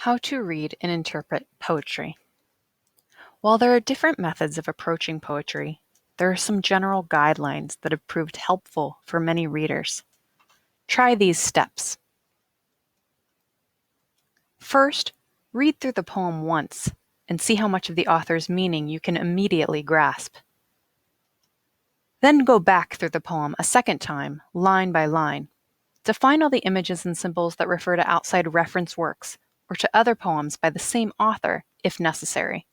How to read and interpret poetry. While there are different methods of approaching poetry, there are some general guidelines that have proved helpful for many readers. Try these steps. First, read through the poem once and see how much of the author's meaning you can immediately grasp. Then go back through the poem a second time, line by line, to find all the images and symbols that refer to outside reference works or to other poems by the same author, if necessary.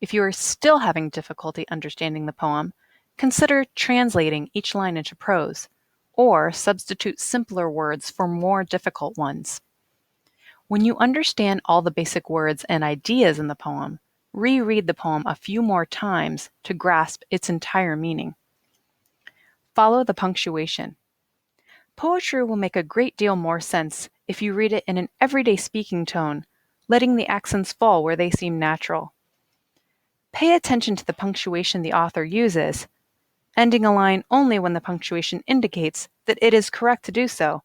If you are still having difficulty understanding the poem, consider translating each line into prose, or substitute simpler words for more difficult ones. When you understand all the basic words and ideas in the poem, reread the poem a few more times to grasp its entire meaning. Follow the punctuation. Poetry will make a great deal more sense if you read it in an everyday speaking tone, letting the accents fall where they seem natural. Pay attention to the punctuation the author uses, ending a line only when the punctuation indicates that it is correct to do so.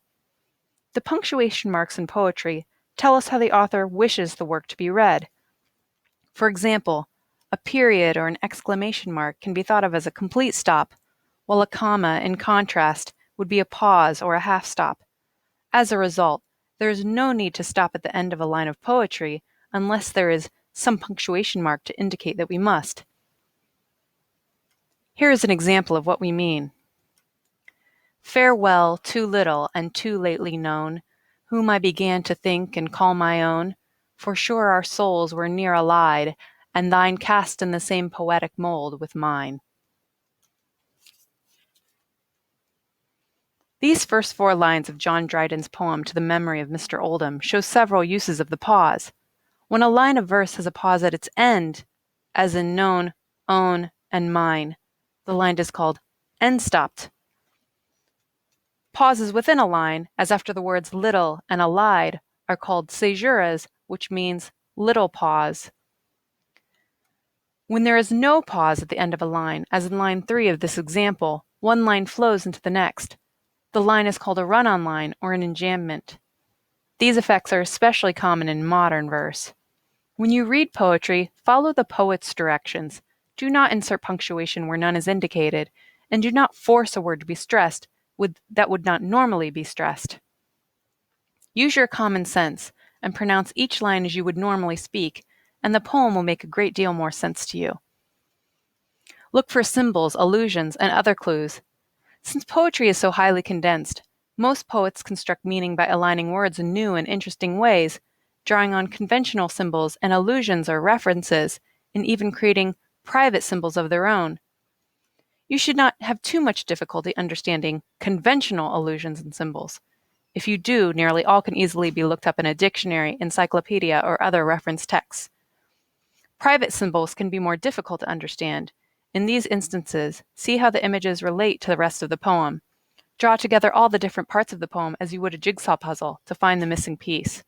The punctuation marks in poetry tell us how the author wishes the work to be read. For example, a period or an exclamation mark can be thought of as a complete stop, while a comma, in contrast, would be a pause or a half stop. As a result, there is no need to stop at the end of a line of poetry unless there is some punctuation mark to indicate that we must. Here is an example of what we mean. Farewell, too little and too lately known, whom I began to think and call my own, for sure our souls were near allied, and thine cast in the same poetic mold with mine. These first 4 lines of John Dryden's poem To the Memory of Mr. Oldham show several uses of the pause. When a line of verse has a pause at its end, as in known, own, and mine, the line is called end-stopped. Pauses within a line, as after the words little and allied, are called caesuras, which means little pause. When there is no pause at the end of a line, as in line 3 of this example, one line flows into the next. The line is called a run-on line or an enjambment. These effects are especially common in modern verse. When you read poetry, follow the poet's directions. Do not insert punctuation where none is indicated, and do not force a word to be stressed that would not normally be stressed. Use your common sense and pronounce each line as you would normally speak, and the poem will make a great deal more sense to you. Look for symbols, allusions, and other clues. Since poetry is so highly condensed, most poets construct meaning by aligning words in new and interesting ways, drawing on conventional symbols and allusions or references, and even creating private symbols of their own. You should not have too much difficulty understanding conventional allusions and symbols. If you do, nearly all can easily be looked up in a dictionary, encyclopedia, or other reference texts. Private symbols can be more difficult to understand. In these instances, see how the images relate to the rest of the poem. Draw together all the different parts of the poem as you would a jigsaw puzzle to find the missing piece.